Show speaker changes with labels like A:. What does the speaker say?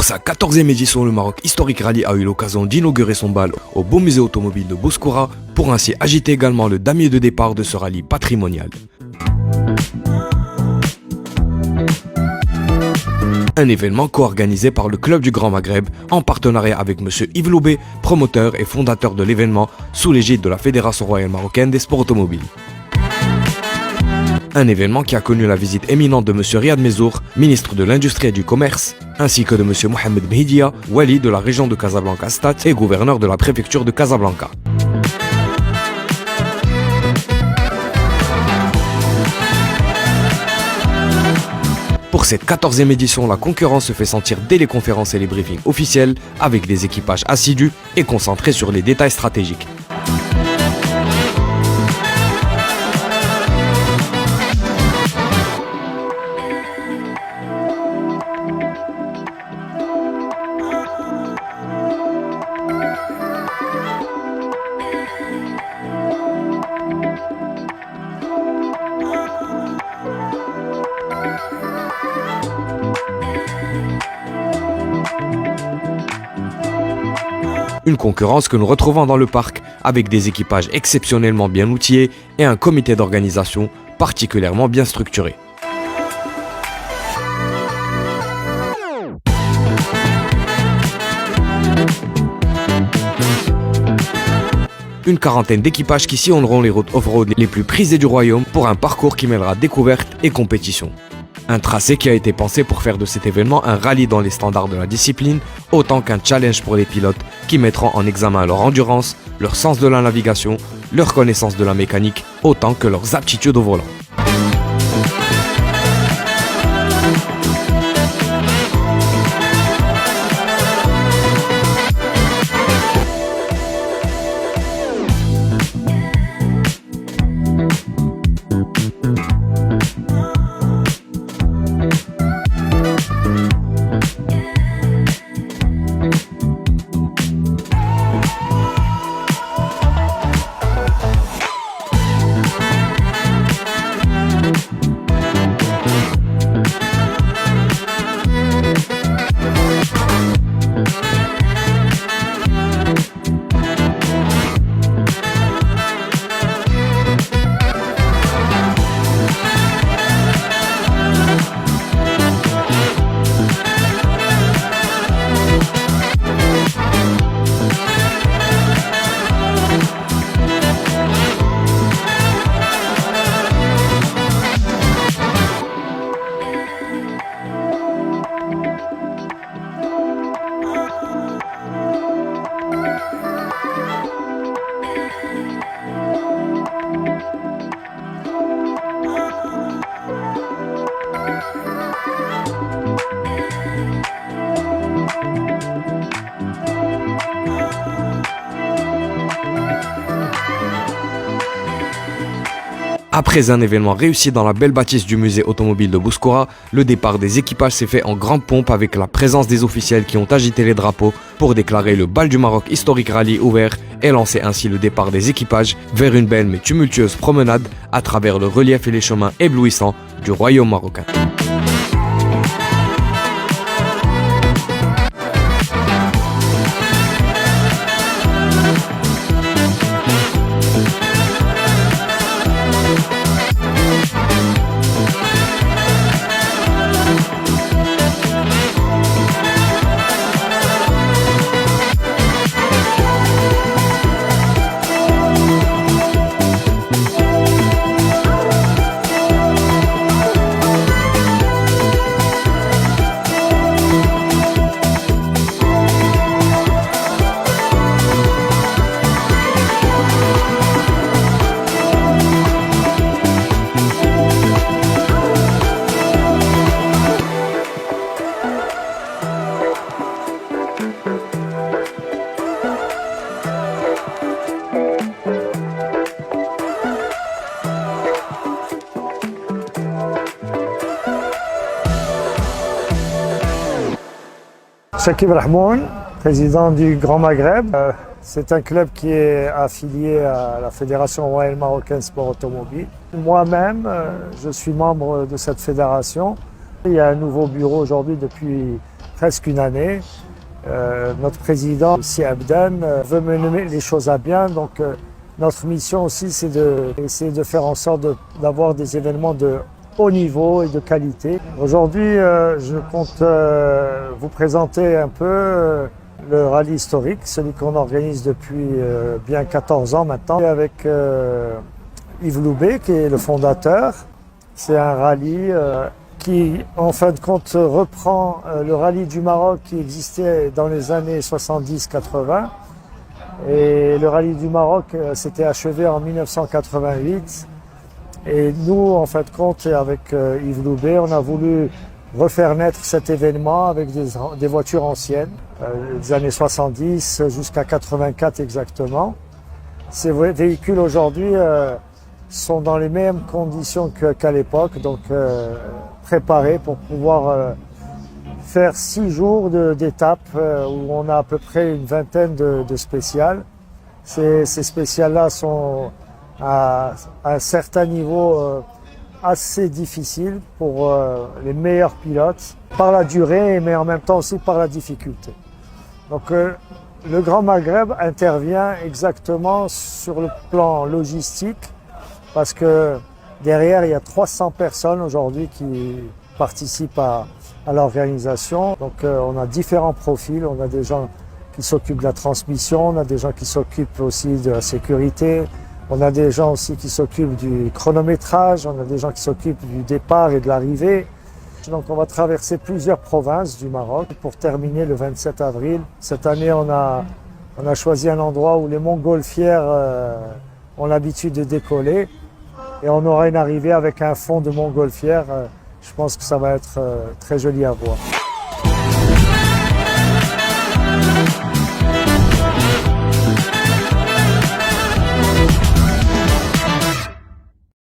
A: Pour sa 14e édition, le Maroc Historic Rally a eu l'occasion d'inaugurer son bal au beau musée automobile de Bouskoura pour ainsi agiter également le damier de départ de ce rallye patrimonial. Un événement co-organisé par le Club du Grand Maghreb en partenariat avec M. Yves Loubet, promoteur et fondateur de l'événement sous l'égide de la Fédération royale marocaine des sports automobiles. Un événement qui a connu la visite éminente de M. Riyad Mezour, ministre de l'Industrie et du Commerce, ainsi que de M. Mohamed Behidia, wali de la région de Casablanca-Stad et gouverneur de la préfecture de Casablanca. Pour cette 14e édition, la concurrence se fait sentir dès les conférences et les briefings officiels, avec des équipages assidus et concentrés sur les détails stratégiques. Une concurrence que nous retrouvons dans le parc avec des équipages exceptionnellement bien outillés et un comité d'organisation particulièrement bien structuré. Une quarantaine d'équipages qui sillonneront les routes off-road les plus prisées du royaume pour un parcours qui mêlera découverte et compétition. Un tracé qui a été pensé pour faire de cet événement un rallye dans les standards de la discipline, autant qu'un challenge pour les pilotes qui mettront en examen leur endurance, leur sens de la navigation, leur connaissance de la mécanique, autant que leurs aptitudes au volant. Après un événement réussi dans la belle bâtisse du musée automobile de Bouskoura, le départ des équipages s'est fait en grande pompe avec la présence des officiels qui ont agité les drapeaux pour déclarer le bal du Maroc Historic Rally ouvert et lancer ainsi le départ des équipages vers une belle mais tumultueuse promenade à travers le relief et les chemins éblouissants du royaume marocain.
B: Chakib Rahmoun, président du Grand Maghreb. C'est un club qui est affilié à la Fédération royale marocaine sport automobile. Moi-même, je suis membre de cette fédération. Il y a un nouveau bureau aujourd'hui depuis presque une année. Notre président, Si Abdan, veut mener les choses à bien. Donc notre mission aussi, c'est d'essayer de faire en sorte d'avoir des événements de haut niveau et de qualité. Aujourd'hui, je compte vous présenter un peu le rallye historique, celui qu'on organise depuis bien 14 ans maintenant, avec Yves Loubet, qui est le fondateur. C'est un rallye qui, en fin de compte, reprend le rallye du Maroc qui existait dans les années 70-80. Et le rallye du Maroc s'était achevé en 1988. Et nous, en fin de compte, avec Yves Loubet, on a voulu refaire naître cet événement avec des voitures anciennes, des années 70 jusqu'à 84 exactement. Ces véhicules aujourd'hui sont dans les mêmes conditions qu'à l'époque, donc préparés pour pouvoir faire 6 jours d'étapes où on a à peu près une vingtaine de spéciales. Ces spéciales-là sont à un certain niveau assez difficile pour les meilleurs pilotes, par la durée, mais en même temps aussi par la difficulté. Donc le Grand Maghreb intervient exactement sur le plan logistique, parce que derrière, il y a 300 personnes aujourd'hui qui participent à l'organisation. Donc on a différents profils, on a des gens qui s'occupent de la transmission, on a des gens qui s'occupent aussi de la sécurité, on a des gens aussi qui s'occupent du chronométrage, on a des gens qui s'occupent du départ et de l'arrivée. Donc on va traverser plusieurs provinces du Maroc pour terminer le 27 avril. Cette année, on a choisi un endroit où les montgolfières ont l'habitude de décoller. Et on aura une arrivée avec un fond de montgolfière. Je pense que ça va être très joli à voir.